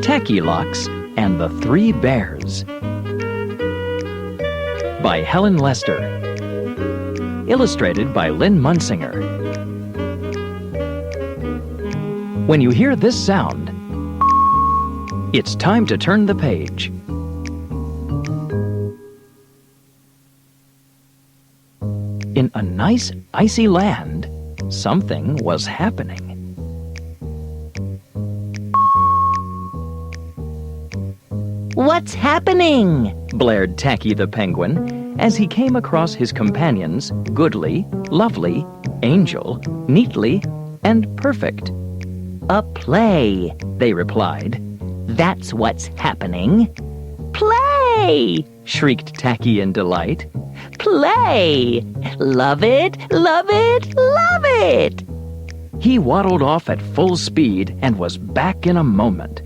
Tackylocks and the Three Bears by Helen Lester. Illustrated by Lynn Munsinger. When you hear this sound, it's time to turn the page. In a nice, icy land, something was happening. "What's happening?" blared Tacky the penguin as he came across his companions, Goodly, Lovely, Angel, Neatly, and Perfect. "A play," they replied. "That's what's happening." "Play!" shrieked Tacky in delight. "Play! Love it, love it, love it!" He waddled off at full speed and was back in a moment.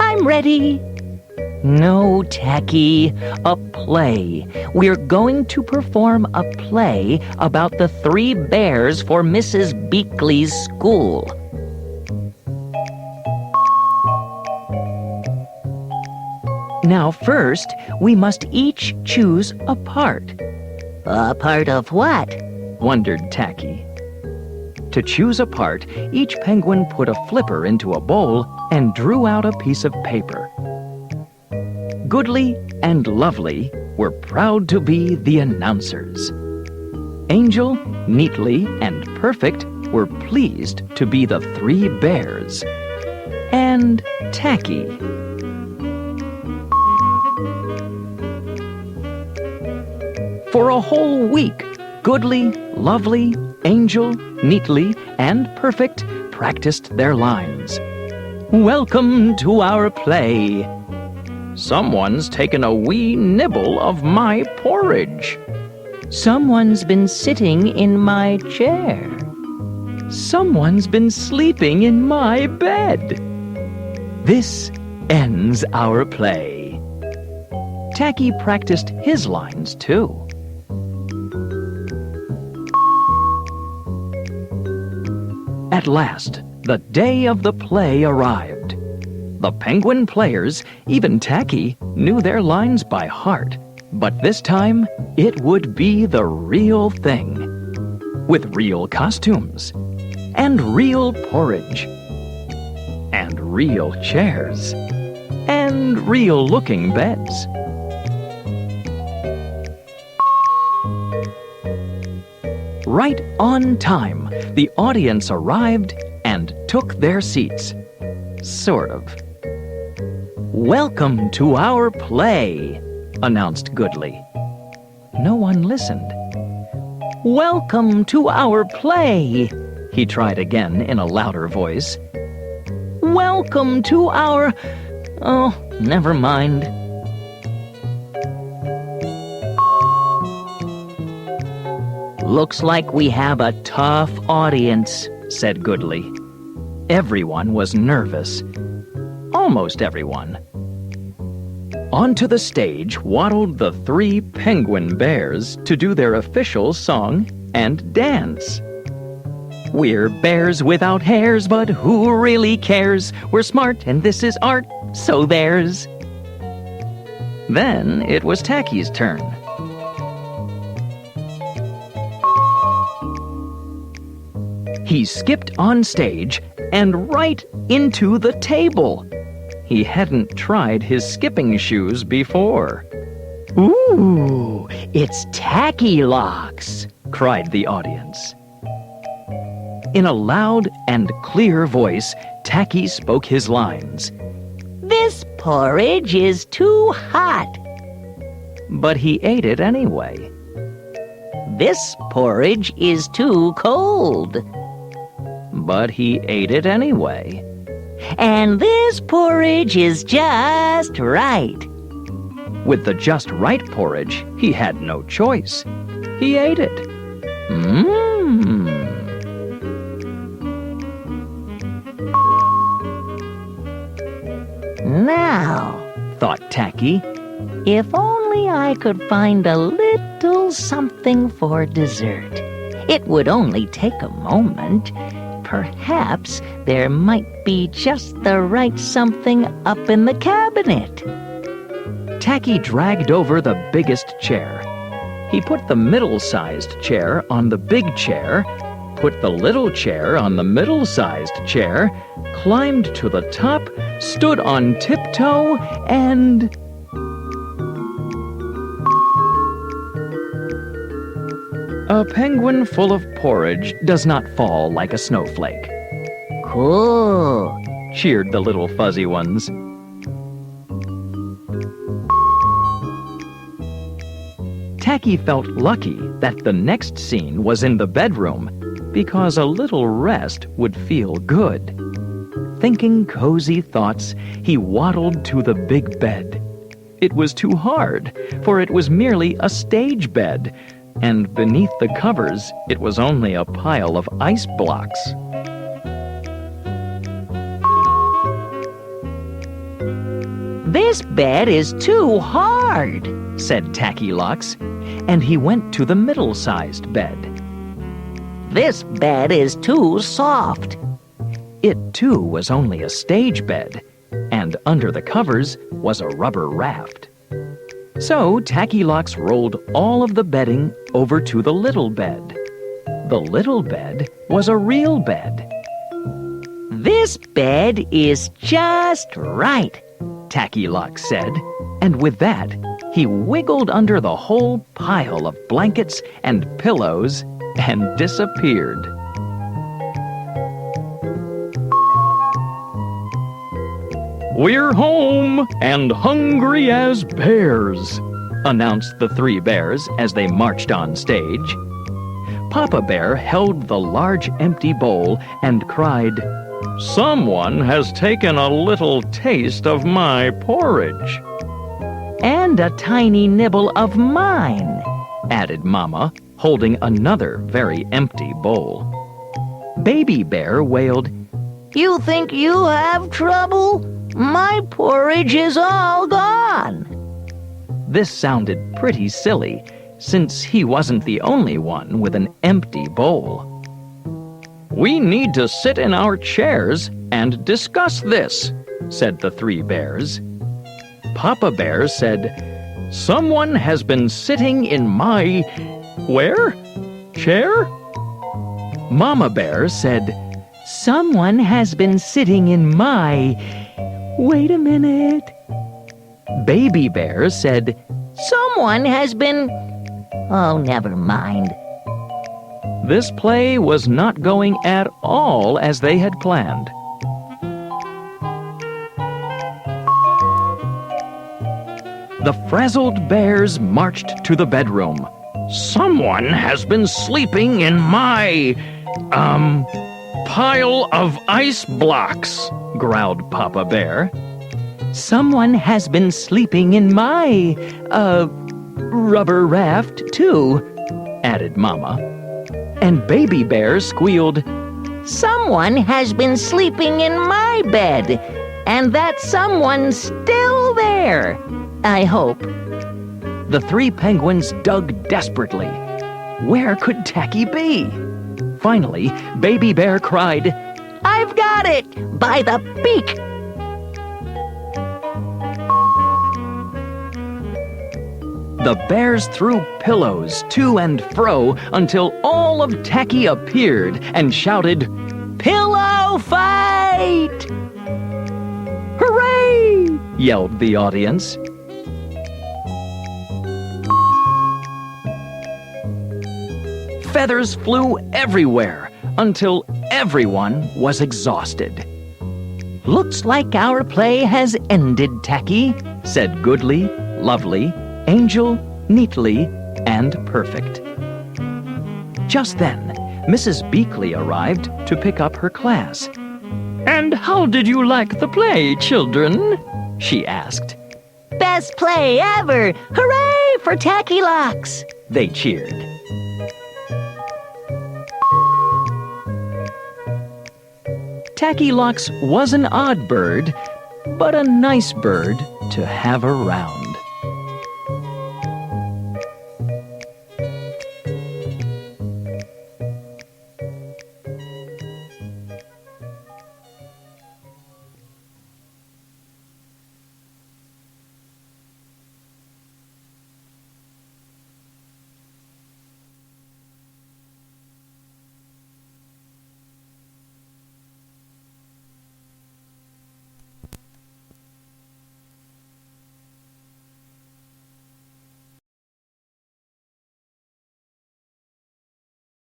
"I'm ready." "No, Tacky, a play. We're going to perform a play about the three bears for Mrs. Beakley's school." "Now first, we must each choose a part." "A part of what?" wondered Tacky. To choose a part, each penguin put a flipper into a bowl and drew out a piece of paper. Goodly and Lovely were proud to be the announcers. Angel, Neatly, and Perfect were pleased to be the three bears. And Tacky. For a whole week, Goodly, Lovely, Angel, Neatly, and Perfect practiced their lines. "Welcome to our play. Someone's taken a wee nibble of my porridge. Someone's been sitting in my chair. Someone's been sleeping in my bed. This ends our play." Tacky practiced his lines, too. At last, the day of the play arrived. The penguin players, even Tacky, knew their lines by heart. But this time, it would be the real thing. With real costumes, and real porridge, and real chairs, and real-looking beds. Right on time, the audience arrived and took their seats. Sort of. "Welcome to our play," announced Goodly. No one listened. "Welcome to our play," he tried again in a louder voice. "Welcome to our..." Oh, never mind. "Looks like we have a tough audience," said Goodly. Everyone was nervous. Almost everyone. Onto the stage waddled the three penguin bears to do their official song and dance. "We're bears without hairs, but who really cares? We're smart and this is art, so there's..." Then it was Tacky's turn. He skipped on stage and right into the table. He hadn't tried his skipping shoes before. "Ooh, it's Tackylocks!" cried the audience. In a loud and clear voice, Tacky spoke his lines. "This porridge is too hot." But he ate it anyway. "This porridge is too cold." But he ate it anyway. "And this porridge is just right." With the just right porridge, he had no choice. He ate it. Mmm. "Now," thought Tacky, "if only I could find a little something for dessert. It would only take a moment. perhaps there might be just the right something up in the cabinet. Tacky dragged over the biggest chair. He put the middle-sized chair on the big chair, put the little chair on the middle-sized chair, climbed to the top, stood on tiptoe, and... A penguin full of porridge does not fall like a snowflake. Cool, Cheered the little fuzzy ones. Tacky felt lucky that the next scene was in the bedroom, because a little rest would feel good. Thinking cozy thoughts, he waddled to the big bed. It was too hard, for it was merely a stage bed, and beneath the covers it was only a pile of ice blocks. "This bed is too hard," said Tackylocks, and he went to the middle-sized bed. "This bed is too soft." It, too, was only a stage bed, and under the covers was a rubber raft. So Tackylocks rolled all of the bedding over to the little bed. The little bed was a real bed. "This bed is just right," Tackylocks said, and with that, he wiggled under the whole pile of blankets and pillows and disappeared. "We're home and hungry as bears," announced the three bears as they marched on stage. Papa Bear held the large empty bowl and cried, "Someone has taken a little taste of my porridge." "And a tiny nibble of mine," added Mama, holding another very empty bowl. Baby Bear wailed, "You think you have trouble? My porridge is all gone." This sounded pretty silly, since he wasn't the only one with an empty bowl. "We need to sit in our chairs and discuss this," said the three bears. Papa Bear said, "Someone has been sitting in my... where? Chair?" Mama Bear said, "Someone has been sitting in my... wait a minute." Baby Bear said, "Someone has been... oh, never mind." This play was not going at all as they had planned. The frazzled bears marched to the bedroom. "Someone has been sleeping in my, pile of ice blocks," growled Papa Bear. "Someone has been sleeping in my, rubber raft, too," added Mama. And Baby Bear squealed, "Someone has been sleeping in my bed, and that someone's still there, I hope." The three penguins dug desperately. Where could Tacky be? Finally, Baby Bear cried, "I've got it! By the beak!" The bears threw pillows to and fro until all of Tacky appeared and shouted, "Pillow fight!" "Hooray!" yelled the audience. Feathers flew everywhere until everyone was exhausted. "Looks like our play has ended, Tacky," said Goodly, Lovely, Angel, Neatly, and Perfect. Just then, Mrs. Beakley arrived to pick up her class. "And how did you like the play, children?" she asked. "Best play ever! Hooray for Tackylocks!" They cheered. Tackylocks was an odd bird, but a nice bird to have around.